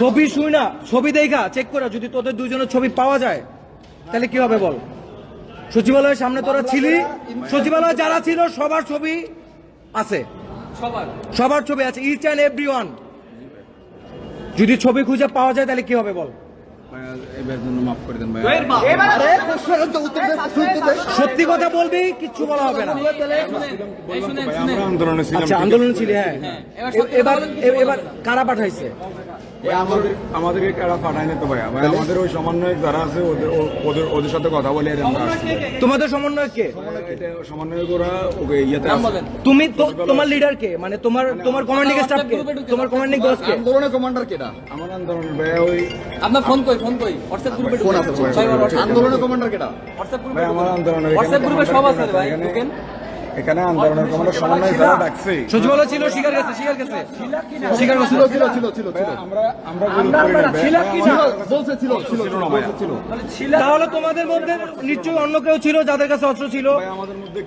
ছবি শুই না, ছবি দেখা চেক করে যদি তোদের দুইজনের ছবি পাওয়া যায় তাহলে কি হবে বল? সচিবালয়ের সামনে তোরা ছিলি, সচিবালয়ে যারা ছিল সবার ছবি আছে, সবার ছবি আছে, ইচ অ্যান্ড এভরি ওয়ান। যদি ছবি খুঁজে পাওয়া যায় তাহলে কি হবে বল? সত্যি কথা বলবি, কিচ্ছু বলা হবে না। আচ্ছা, আন্দোলনে ছিলি, হ্যাঁ। এবার এবার কারা পাঠাইছে? আমাদেরকে কারা পাঠায় না তো ভাই, আমাদের ওই সমন্বয়ক যারা আছে ওদের সাথে কথা বলে তোমাদের সমন্বয়ক কে? সমন্বয়ক ওরা ওকে ইয়েতে তুমি তোমার লিডার কে? মানে তোমার কমান্ডিং স্টাফ কে? তোমার কমান্ডিং বস কে? আন্দোলনের কমান্ডার কেডা? আমার আন্দোলনের ভাই ওই আপনার ফোন কই হোয়াটসঅ্যাপ গ্রুপে ফোন আছে আন্দোলনের কমান্ডার কেডা? ভাই আমার আন্দোলনের হোয়াটসঅ্যাপ গ্রুপে সব আছে ভাই, ঢোকেন। এখানে আন্দোলনের কমান্ডার সমন্বয় যারা ডাকছে সচিবালয় ছিল, স্বীকার গেছে তাহলে তোমাদের মধ্যে নিশ্চয়ই অন্য কেউ ছিল যাদের কাছে অস্ত্র ছিল।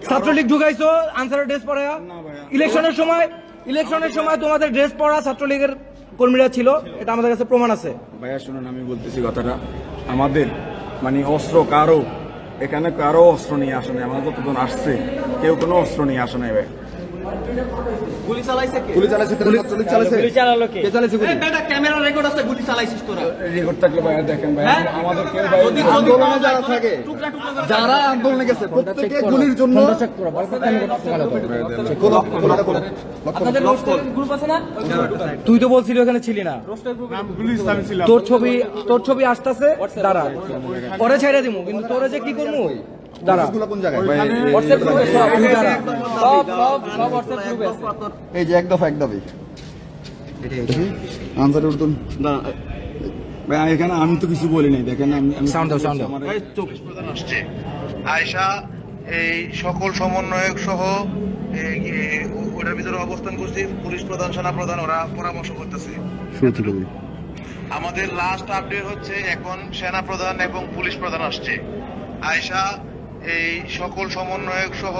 ছাত্রলীগ ঢুকাইছো আনসারের ড্রেস পরা। ইলেকশনের সময় তোমাদের ড্রেস পরা ছাত্রলীগের কর্মীরা ছিল, এটা আমাদের কাছে প্রমাণ আছে। ভাইয়া শুনুন, আমি বলতেছি কথাটা, আমাদের মানে অস্ত্র কারো এখানে কারো অস্ত্র নিয়ে আসে নাই। আমাদের যতজন আসছে কেউ কোনো অস্ত্র নিয়ে আসে নাই ভাই। গুলি চালাইছে কে? গুলি চালাইছে ছাত্রলীগ চালাইছে? গুলি চালালো কে? কে চালাইছে গুলি? বেটা ক্যামেরা রেকর্ড আছে, গুলি চালাইছিস তোরা? রেকর্ড থাকলে ভাইয়া দেখেন ভাই, আমাদের কেউ ভাই আন্দোলনে যারা থাকে, যারা আন্দোলনে গেছে প্রত্যেককে গুলির জন্য আপনাদের রোস্টের গ্রুপ আছে না? তুই তো বলছিলি ওখানে ছিলি না। তোর ছবি আসতেছে, দাঁড়া, পরে ছেড়ে দিমু, কিন্তু তোরে যে কি করবো দাঁড়া। কোন জায়গায়? হোয়াটসঅ্যাপ গ্রুপে সব হোয়াটসঅ্যাপ গ্রুপে আছে। এই যে এক দফা আনসার উর্দুন ভাই এখানে আমি তো কিছু বলি নাই, দেখেন আমি সাউন্ড দাও। প্রধান আসছে আয়শা এই সকল সমন্বয়ক সহ ওটার ভিতরে অবস্থান করছি, পুলিশ প্রধান, সেনা প্রধান, ওরা পরামর্শ করতেছে। আমাদের লাস্ট আপডেট হচ্ছে এখন সেনা প্রধান এবং পুলিশ প্রধান আসছে। আয়শা এই সকল সমন্বয়ক সহ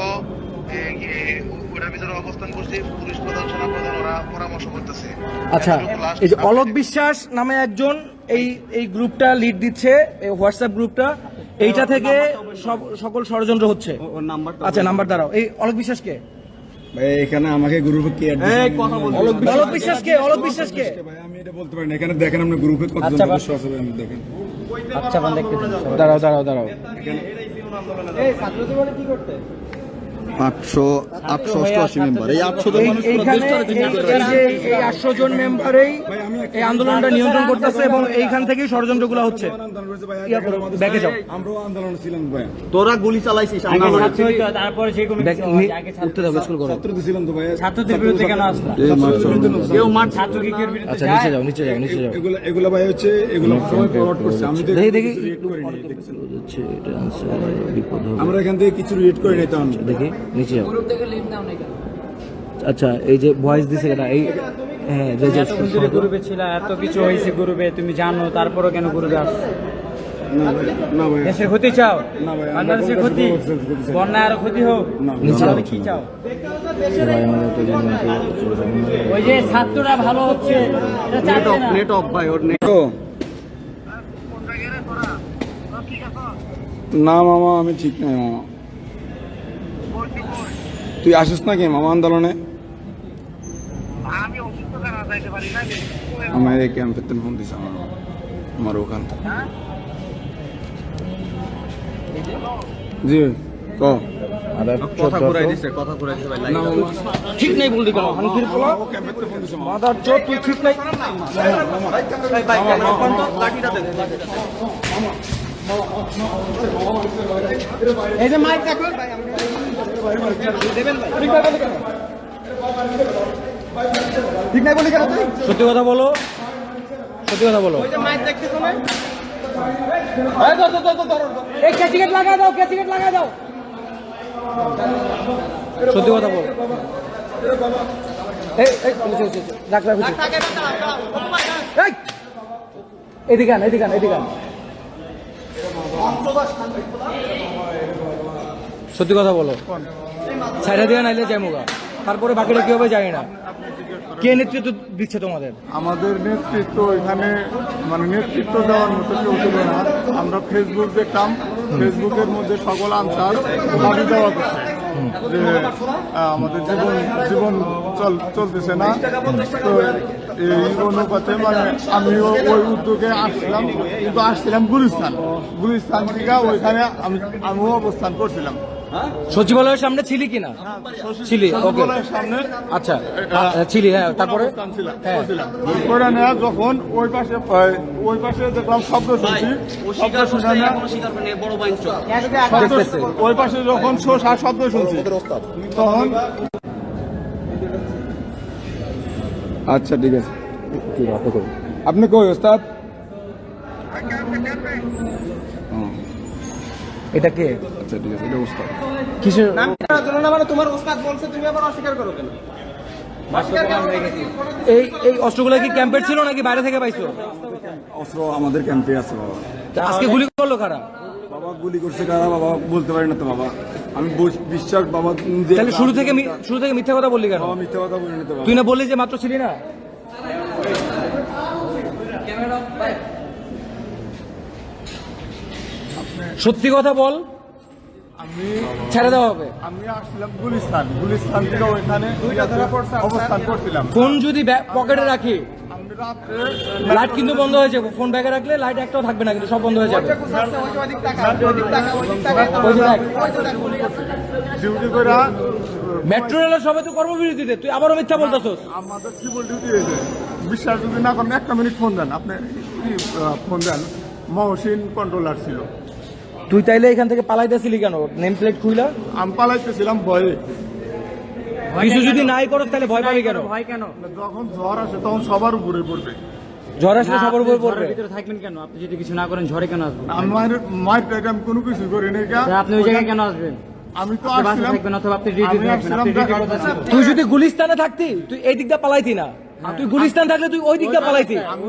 ওটার ভিতরে অবস্থান করছি, পুলিশ প্রধান, সেনা প্রধান, ওরা পরামর্শ করতেছে। আচ্ছা, এই যে অলোক বিশ্বাস নামে একজন এই গ্রুপটা লিড দিচ্ছে, এই হোয়াটসঅ্যাপ গ্রুপটা, এইটা থেকে সকল ষড়যন্ত্র হচ্ছে। আচ্ছা, নাম্বার দাঁড়াও। এই অলোক বিশ্বাস কে? ভাই এখানে আমাকে গ্রুপে কে অলোক বিশ্বাস কে? ভাই আমি এটা বলতে পারি না, এখানে দেখেন আপনি গ্রুপে কতজন সদস্য আছে ভাই, আমি দেখেন। আচ্ছা, দাঁড়াও। এই ছাত্রদের বলে কি করতে? 888 মেম্বার, এই 800 জন মানুষ এইখানে এই 800 জন মেম্বারেই এই আন্দোলনটা নিয়ন্ত্রণ করতেছে এবং এইখান থেকেই ষড়যন্ত্রগুলো হচ্ছে। ব্যাকে যাও। আমরাও আন্দোলনে ছিলাম ভাই। তোরা গুলি চালাইছিস তারপরে সেই উঠতে দাও, স্কুল করো। ছাত্র ছিলাম তো ভাই। ছাত্রদের বিরুদ্ধে কেন আসলা? কেউ মাঠ ছাত্রলীগের বিরুদ্ধে আচ্ছা, নিচে যাও। এগুলা ভাই হচ্ছে এগুলো সবাই ফরওয়ার্ড করছে, আমি দেখি আমরা এখান থেকে কিছু রিয়েট করে নিতাম। দেখি নিচে যাও। আচ্ছা, এই যে ভয়েস দিছে এটা, এই হ্যাঁ, গ্রুপে ছিল, এত কিছু হয়েছে গ্রুপে, তুমি জানো, তারপরও কেন গ্রুপে আসছো? না ভাই, দেশের ক্ষতি চাও? না ভাই, বাংলাদেশের ক্ষতি, বন্যা আরো ক্ষতি হোক, তাহলে কি চাও? ওই যে ছাত্ররা ভালো হচ্ছে, এটা চাচ্ছে না। নেট অফ ভাই, ওর নেট। না মামা, আমি ঠিক নাই মামা। তুই আসিস নাকি মামা আন্দোলনে? আমার এই ক্যাম্পের ফোন দিস আমার ওখান থেকে। জি ক কথা ঘুরাই দিছে ভাই। ঠিক নাই বলদি কেন? হানকির পোলা মাদার চোদ, তুই ঠিক নাই। এই যে মাইক দেখো, ঠিক নাই বলি কেন তুই? সত্যি কথা বলো। এই ক্যাচিকেট লাগা দাও। সত্যি কথা বলো। এদিকে আন। সত্যি কথা বলো। ছাইরা দিয়ে নাইলে যাই মুগা, তারপরে বাকিটা কি হবে জানি না। কে নেতৃত্ব দিচ্ছে তোমাদের? আমাদের নেতৃত্ব এখানে মানে নেতৃত্ব দেওয়ার মতো কেউ ছিল না। আমরা ফেসবুক দেখতাম, ফেসবুকের মধ্যে সকল আনসার দাবি দেওয়া করছে যে আমাদের জীবন চলতেছে না। তো এই অনুপাতে মানে আমিও ওই উদ্যোগে আসছিলাম, কিন্তু আসছিলাম গুলিস্তান থেকে ওইখানে আমিও অবস্থান করছিলাম। সচিবালয়ের সামনে ছিলি কিনা? ছিলি, ওকে, সচিবালয়ের সামনে আচ্ছা, ছিলি, হ্যাঁ, তারপরে অবস্থান করছিলাম। করে নেওয়া যখন ওই পাশে দেখলাম শব্দ শুনছি, শব্দ শুনে না দেখতেছে। ওই পাশে যখন শব্দ শুনছি তখন আচ্ছা ঠিক আছে, আপনি কই ওস্তাদ? এটা কে? আচ্ছা ঠিক আছে, এটা ওস্তাদ। কিসের? তোমার ওস্তাদ বলছে, তুমি আবার অস্বীকার করো কেন? এই অস্ত্রগুলো কি ক্যাম্পের ছিল নাকি বাইরে থেকে পাইছো? অস্ত্র আমাদের ক্যাম্পে আছে বাবা। আজকে গুলি করলো কারা? বাবা গুলি করছে কারা বাবা বলতে পারি না তো বাবা, আমি বিশ্বাস বাবা নিজে। তাহলে শুরু থেকে মিথ্যা কথা বললি কেন? বাবা মিথ্যা কথা বলি না তো বাবা। তুই না বললি যে মাত্র ছিলি না? সত্যি কথা বল, আমি ছেড়ে দেওয়া হবে। আসছিলাম গুলিস্তান থেকে ওইখানে অবস্থান করছিলাম। ফোন যদি পকেটে রাখি, আমি রাত্রে লাইট কিন্তু বন্ধ হয়েছে। ফোন ব্যাগে রাখলে লাইট একটাও থাকবে না, কিন্তু সব বন্ধ হয়ে যাবে। ডিউটি করে মেট্রো রেলের সবাই তো কর্মবিরতিতে, তুই আবারও মিথ্যা বলতেছস। আমাদের সিভিল ডিউটি হয়েছে। বিশ্বাস যদি না করেন একটা মিনিট ফোন দেন, আপনি ফোন দেন। মহসিন কন্ট্রোলার ছিল। তুই তাইলে এখান থেকে পালাইতেছিলি কেন? নেম প্লেট খুইলা আমি পালাইতেছিলাম ভয়ে। কিছু যদি নাই করো তাহলে ভয় পাবি কেন? ভয় কেন? যখন ঝড় আসে তখন সবার উপরে পড়বে। ঝড় আসলে সবার উপর পড়বে। ঝড়ের ভিতরে থাকবেন কেন? আপনি যদি কিছু না করেন ঝড়ে কেন আসবেন? আমার মায়ের আমি কোনো কিছু করি নাই। আপনি ওই জায়গায় কেন আসবেন? আমি তো বাসা আসছিলাম, থাকবেন অথবা আপনি ডিউটি আমি থাকবেন, আসছিলাম আপনি ডিউটি দেখার কথা জন্য। ছিল। তুই যদি গুলিস্তানে থাকতি তুই এই দিকটা পালাইতি না, আর তুই গুলিস্তান থাকলে তুই ওই দিকটা পালাইতি।